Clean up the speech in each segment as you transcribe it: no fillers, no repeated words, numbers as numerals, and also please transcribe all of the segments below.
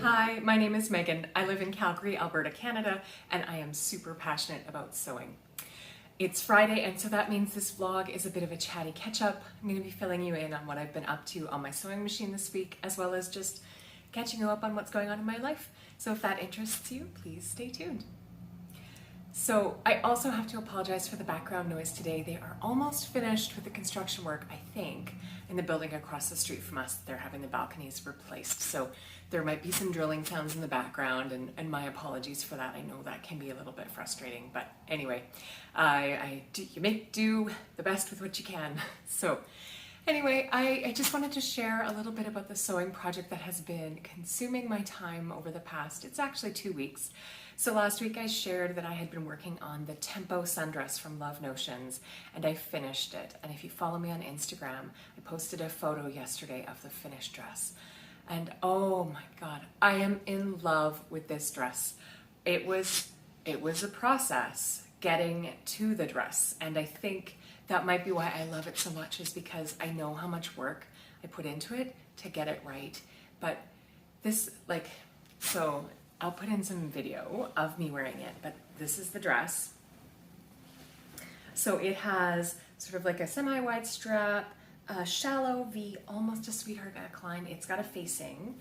Hi, my name is Megan. I live in Calgary, Alberta, Canada, and I am super passionate about sewing. It's Friday, and so that means this vlog is a bit of a chatty catch-up. I'm going to be filling you in on what I've been up to on my sewing machine this week, as well as just catching you up on what's going on in my life. So if that interests you, please stay tuned. So I also have to apologize for the background noise today. They are almost finished with the construction work, I think, in the building across the street from us. They're having the balconies replaced. So there might be some drilling sounds in the background, and my apologies for that. I know that can be a little bit frustrating, but anyway, you make do the best with what you can. So anyway, I just wanted to share a little bit about the sewing project that has been consuming my time over the past, it's actually 2 weeks. So last week I shared that I had been working on the Tempo Sundress from Love Notions, and I finished it. And if you follow me on Instagram, I posted a photo yesterday of the finished dress. And oh my God, I am in love with this dress. It was a process getting to the dress, and I think that might be why I love it so much, is because I know how much work I put into it to get it right. But this, so I'll put in some video of me wearing it, but this is the dress. So it has sort of like a semi-wide strap, a shallow V, almost a sweetheart neckline. It's got a facing,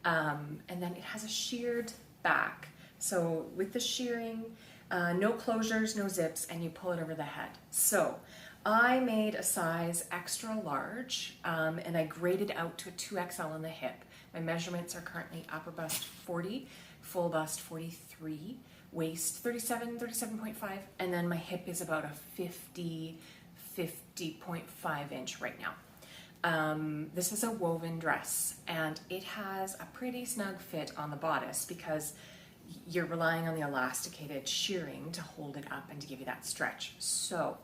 and then it has a sheared back. So with the shearing, no closures, no zips, and you pull it over the head. So I made a size extra large, and I graded out to a 2XL on the hip. My measurements are currently upper bust 40, full bust 43, waist 37, 37.5, and then my hip is about a 50.5 inch right now. This is a woven dress, and it has a pretty snug fit on the bodice because you're relying on the elasticated shearing to hold it up and to give you that stretch. So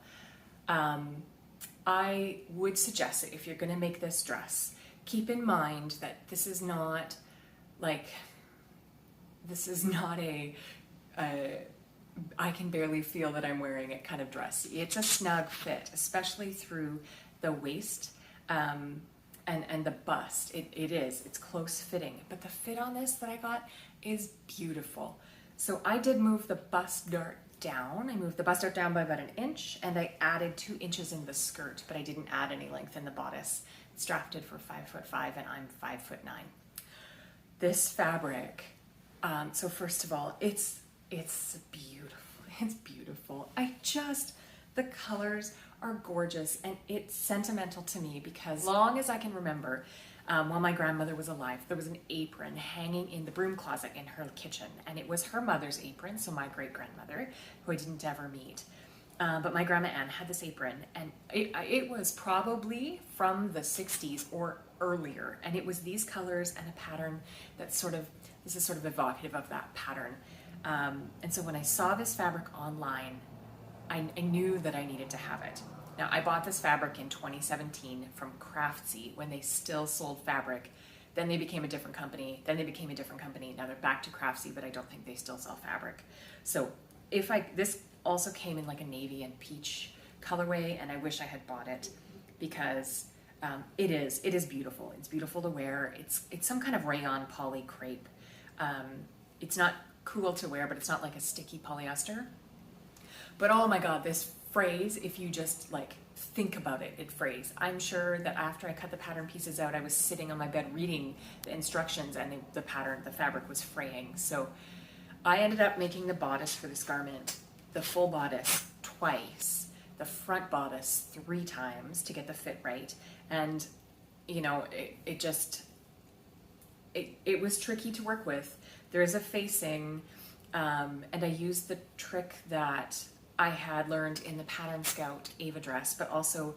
I would suggest that if you're going to make this dress, keep in mind that this is not a I can barely feel that I'm wearing it kind of dress. It's a snug fit, especially through the waist and the bust. It's close fitting, but the fit on this that I got is beautiful. So I did move the bust dart down. I moved the bust dart down by about 1 inch, and I added 2 inches in the skirt, but I didn't add any length in the bodice. It's drafted for 5'5", and I'm 5'9". This fabric, so first of all, it's beautiful. It's beautiful. The colors are gorgeous, and it's sentimental to me because as long as I can remember, while my grandmother was alive, there was an apron hanging in the broom closet in her kitchen, and it was her mother's apron, so my great-grandmother, who I didn't ever meet. But my grandma Anne had this apron, and it was probably from the 60s or earlier, and it was these colors and a pattern that's this is sort of evocative of that pattern. And so when I saw this fabric online, I knew that I needed to have it. Now, I bought this fabric in 2017 from Craftsy when they still sold fabric. Then they became a different company. Now they're back to Craftsy, but I don't think they still sell fabric. So this also came in like a navy and peach colorway, and I wish I had bought it because it is beautiful. It's beautiful to wear. It's some kind of rayon poly crepe. It's not cool to wear, but it's not like a sticky polyester. But oh my God, this frays, if you just think about it, it frays. I'm sure that after I cut the pattern pieces out, I was sitting on my bed reading the instructions, and the fabric was fraying. So I ended up making the bodice for this garment, the full bodice, twice, the front bodice 3 times to get the fit right. And it was tricky to work with. There is a facing, and I used the trick that I had learned in the Pattern Scout Ava dress, but also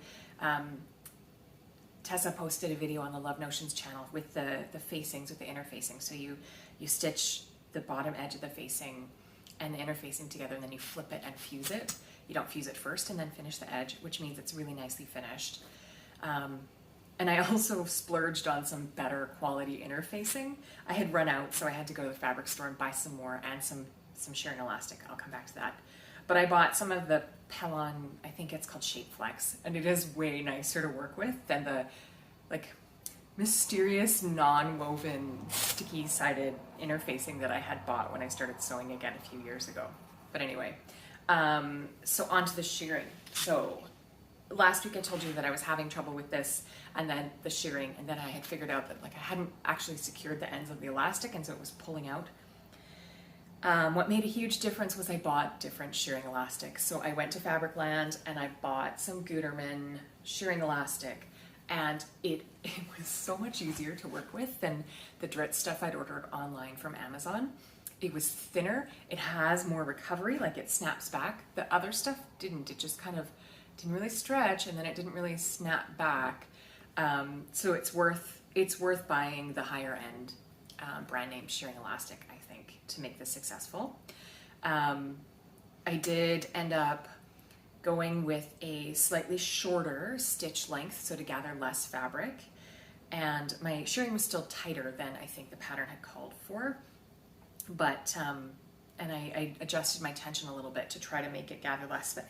Tessa posted a video on the Love Notions channel with the facings, with the inner facing. So you stitch the bottom edge of the facing and the inner facing together, and then you flip it and fuse it. You don't fuse it first and then finish the edge, which means it's really nicely finished. And I also splurged on some better quality inner facing. I had run out, so I had to go to the fabric store and buy some more, and some shearing elastic. I'll come back to that. But I bought some of the Pellon, I think it's called Shape Flex, and it is way nicer to work with than mysterious non-woven sticky-sided interfacing that I had bought when I started sewing again a few years ago. But anyway, so on to the shearing. So last week I told you that I was having trouble with this and then the shearing, and then I had figured out that like I hadn't actually secured the ends of the elastic, and so it was pulling out. What made a huge difference was I bought different shearing elastics. So I went to Fabricland and I bought some Gutermann shearing elastic, and it was so much easier to work with than the Dritz stuff I'd ordered online from Amazon. It was thinner, it has more recovery, like it snaps back. The other stuff didn't, it just kind of didn't really stretch, and then it didn't really snap back. So it's worth buying the higher end brand name shearing elastic, I think, to make this successful. I did end up going with a slightly shorter stitch length, so to gather less fabric, and my shearing was still tighter than I think the pattern had called for, but and I adjusted my tension a little bit to try to make it gather less, but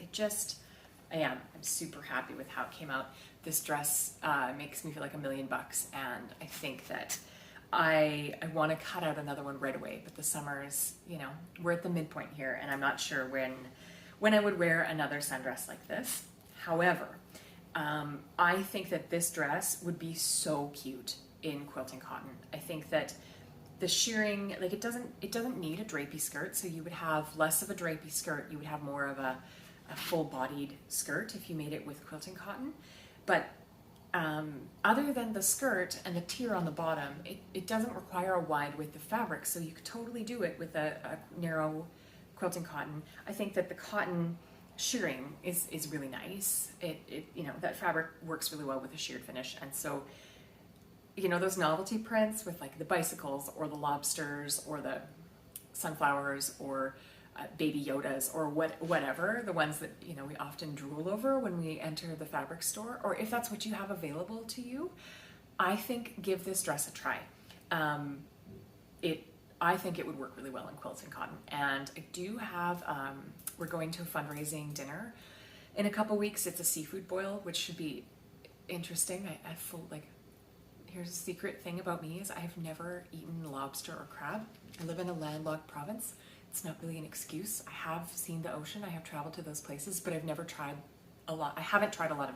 I'm super happy with how it came out. This dress makes me feel like $1 million, and I think that I want to cut out another one right away, but the summer's, we're at the midpoint here, and I'm not sure when I would wear another sundress like this. However, I think that this dress would be so cute in quilting cotton. I think that the shearing, like it doesn't need a drapey skirt, so you would have less of a drapey skirt. You would have more of a full-bodied skirt if you made it with quilting cotton. But other than the skirt and the tier on the bottom, it doesn't require a wide width of fabric, so you could totally do it with a narrow quilting cotton. I think that the cotton shearing is really nice. That fabric works really well with a sheared finish, and so those novelty prints with like the bicycles or the lobsters or the sunflowers or baby Yodas or whatever, the ones that we often drool over when we enter the fabric store, or if that's what you have available to you, I think give this dress a try. I think it would work really well in quilting cotton, and I do have we're going to a fundraising dinner in a couple weeks. It's a seafood boil, which should be interesting. Here's a secret thing about me is I've never eaten lobster or crab. I live in a landlocked province. It's not really an excuse. I have seen the ocean, I have traveled to those places, but I've never tried a lot. I haven't tried a lot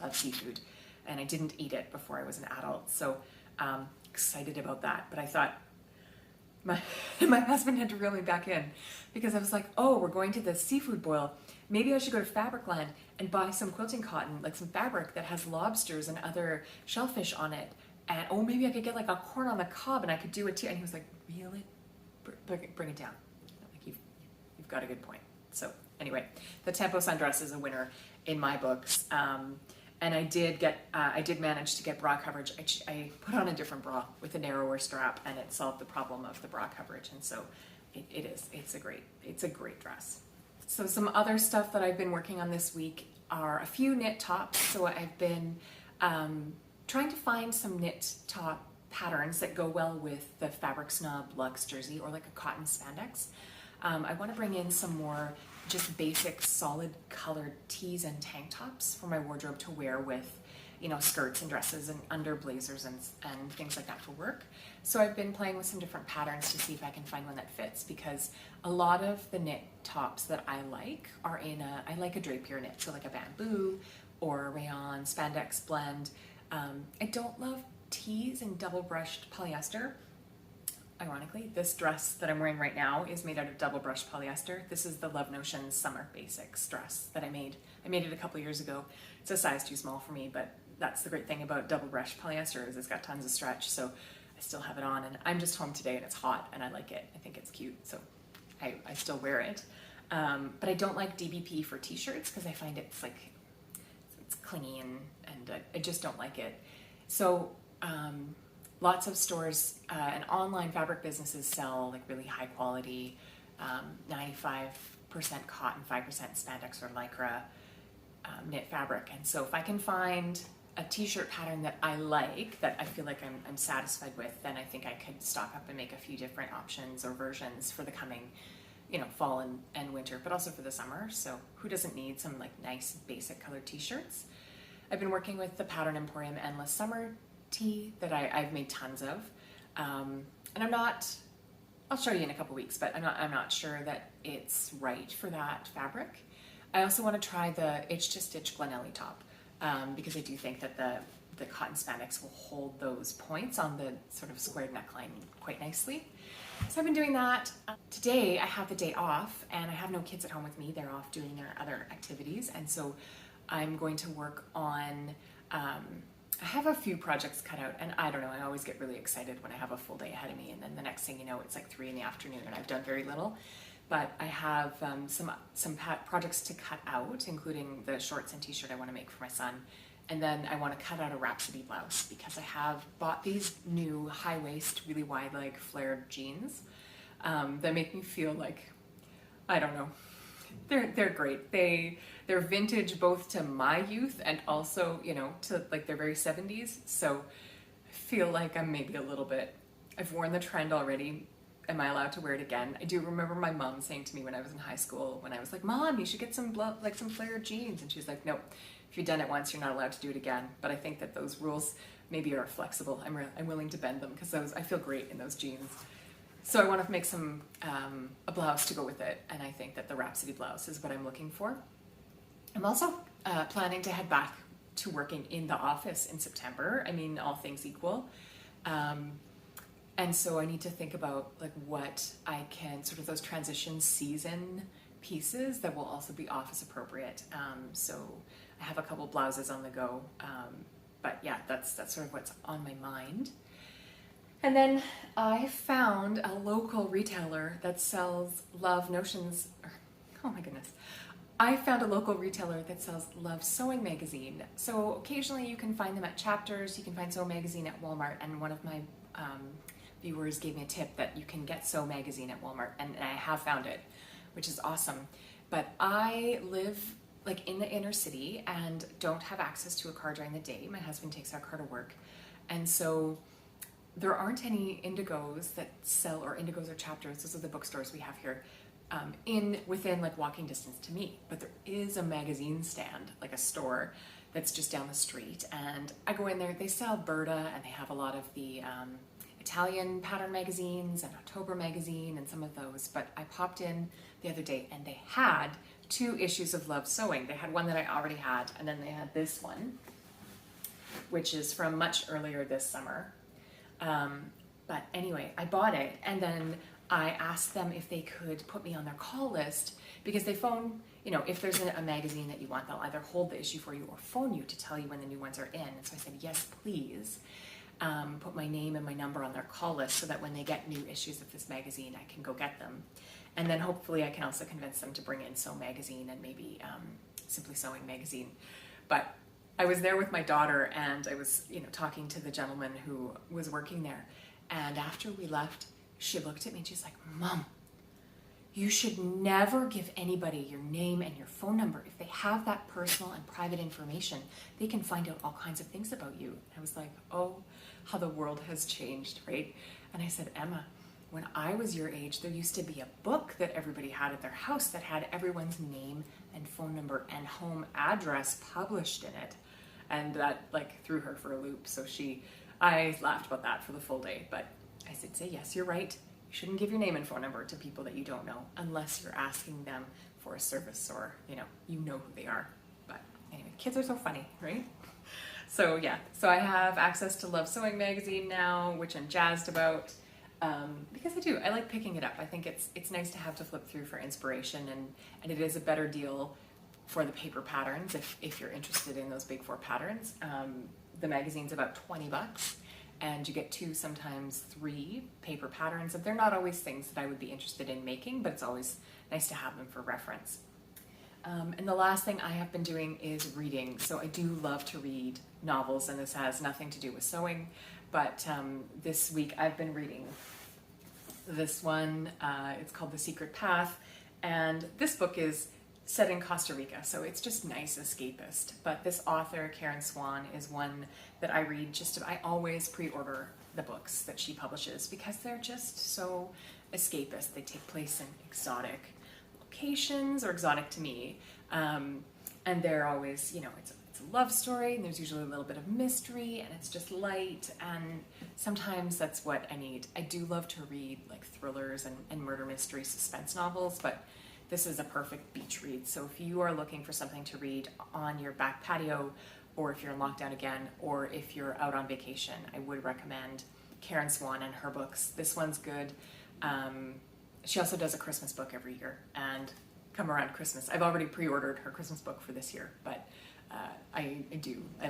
of seafood, and I didn't eat it before I was an adult. So excited about that. But I thought my husband had to reel me back in, because I was like, oh, we're going to the seafood boil. Maybe I should go to Fabricland and buy some quilting cotton, like some fabric that has lobsters and other shellfish on it. And maybe I could get like a corn on the cob and I could do it too. And he was like, reel it, bring it down. You've got a good point. So anyway, the Tempo Sundress is a winner in my books. And I did manage to get bra coverage. I put on a different bra with a narrower strap, and it solved the problem of the bra coverage. And so it's a great dress. So some other stuff that I've been working on this week are a few knit tops. So I've been trying to find some knit top patterns that go well with the Fabric Snob Luxe jersey or like a cotton spandex. I want to bring in some more just basic solid colored tees and tank tops for my wardrobe to wear with skirts and dresses and under blazers and things like that for work. So I've been playing with some different patterns to see if I can find one that fits, because a lot of the knit tops that I like are I like a drapier knit, so like a bamboo or a rayon spandex blend. I don't love tees and double brushed polyester. Ironically, this dress that I'm wearing right now is made out of double brushed polyester. This is the Love Notion Summer Basics dress that I made. I made it a couple years ago. It's a size too small for me, but that's the great thing about double brushed polyester is it's got tons of stretch, so I still have it on, and I'm just home today and it's hot and I like it. I think it's cute, so I still wear it. But I don't like DBP for t-shirts because I find it's clingy and I just don't like it. So lots of stores and online fabric businesses sell like really high quality 95% cotton, 5% spandex or lycra knit fabric. And so if I can find a t-shirt pattern that I like, that I feel like I'm satisfied with, then I think I could stock up and make a few different options or versions for the coming fall and winter, but also for the summer. So who doesn't need some like nice basic colored t-shirts? I've been working with the Pattern Emporium Endless Summer tee that I've made tons of. And I'll show you in a couple weeks, but I'm not sure that it's right for that fabric. I also want to try the Itch to Stitch Glenelly top, because I do think that the cotton spandex will hold those points on the sort of squared neckline quite nicely. So I've been doing that. Today I have the day off and I have no kids at home with me. They're off doing their other activities, and so I'm going to work on, I have a few projects cut out, and I don't know, I always get really excited when I have a full day ahead of me, and then the next thing you know, it's like 3 in the afternoon and I've done very little. But I have some projects to cut out, including the shorts and t-shirt I want to make for my son. And then I want to cut out a Rhapsody blouse because I have bought these new high waist, really wide leg flared jeans that make me feel like, I don't know, they're great. They're vintage both to my youth and also, you know, to like their very 70s. So I feel like I'm maybe a little bit, I've worn the trend already. Am I allowed to wear it again? I do remember my mom saying to me when I was in high school, when I was like, Mom, you should get some flared jeans. And she's like, nope, if you've done it once, you're not allowed to do it again. But I think that those rules maybe are flexible. I'm willing to bend them because I feel great in those jeans. So I want to make a blouse to go with it. And I think that the Rhapsody blouse is what I'm looking for. I'm also planning to head back to working in the office in September. I mean, all things equal. And so I need to think about like what I can, sort of those transition season pieces that will also be office appropriate. So I have a couple blouses on the go. But yeah, that's sort of what's on my mind. And then I found a local retailer that sells Love Notions. Oh my goodness. I found a local retailer that sells Love Sewing Magazine. So occasionally you can find them at Chapters, you can find Sew Magazine at Walmart, and one of my viewers gave me a tip that you can get Sew Magazine at Walmart, and I have found it, which is awesome. But I live like in the inner city and don't have access to a car during the day. My husband takes our car to work, and so there aren't any Indigos that sell, or Indigos or Chapters, those are the bookstores we have here, within like walking distance to me. But there is a magazine stand, like a store that's just down the street, and I go in there. They sell Berta, and they have a lot of the Italian pattern magazines and October magazine and some of those. But I popped in the other day and they had 2 issues of Love Sewing. They had one that I already had, and then they had this one, which is from much earlier this summer. But anyway, I bought it, and then I asked them if they could put me on their call list, because they phone, you know, if there's a magazine that you want, they'll either hold the issue for you or phone you to tell you when the new ones are in. And so I said, yes, please. Put my name and my number on their call list so that when they get new issues of this magazine, I can go get them. And then hopefully I can also convince them to bring in Sew Magazine and maybe Simply Sewing Magazine. But I was there with my daughter, and I was, you know, talking to the gentleman who was working there. And after we left, she looked at me and she's like, Mom, you should never give anybody your name and your phone number. If they have that personal and private information, they can find out all kinds of things about you. I was like, oh, how the world has changed, right? And I said, Emma, when I was your age, there used to be a book that everybody had at their house that had everyone's name and phone number and home address published in it. And that like threw her for a loop. So I laughed about that for the full day, but I said, say, yes, you're right. You shouldn't give your name and phone number to people that you don't know unless you're asking them for a service, or, you know who they are. But anyway, kids are so funny, right? So yeah, so I have access to Love Sewing Magazine now, which I'm jazzed about, because I like picking it up. I think it's nice to have to flip through for inspiration, and it is a better deal for the paper patterns if you're interested in those big 4 patterns. The magazine's about $20, and you get 2, sometimes 3 paper patterns. And they're not always things that I would be interested in making, but it's always nice to have them for reference. And the last thing I have been doing is reading. So I do love to read novels, and this has nothing to do with sewing, but this week I've been reading this one. It's called The Secret Path, and this book is set in Costa Rica, so it's just nice escapist. But this author, Karen Swan, is one that I read I always pre-order the books that she publishes because they're just so escapist. They take place in exotic locations, or exotic to me, and they're always, it's a a love story, and there's usually a little bit of mystery, and it's just light, and sometimes that's what I need. I do love to read like thrillers and murder mystery suspense novels, but this is a perfect beach read. So if you are looking for something to read on your back patio, or if you're in lockdown again, or if you're out on vacation, I would recommend Karen Swan and her books. This one's good. She also does a Christmas book every year, and come around Christmas, I've already pre-ordered her Christmas book for this year, but I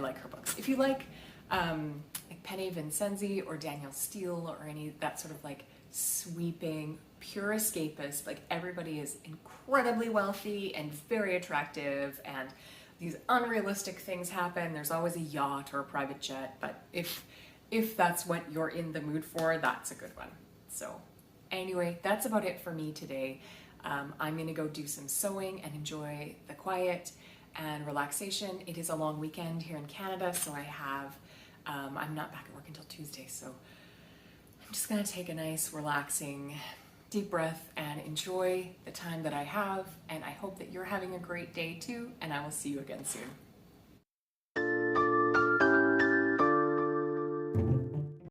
like her books. If you like Penny Vincenzi or Danielle Steele or any that sort of like sweeping, pure escapist, like everybody is incredibly wealthy and very attractive, and these unrealistic things happen. There's always a yacht or a private jet, but if that's what you're in the mood for, that's a good one. So anyway, that's about it for me today. I'm gonna go do some sewing and enjoy the quiet and relaxation. It is a long weekend here in Canada, so I'm not back at work until Tuesday, so I'm just gonna take a nice, relaxing, deep breath and enjoy the time that I have, and I hope that you're having a great day too, and I will see you again soon.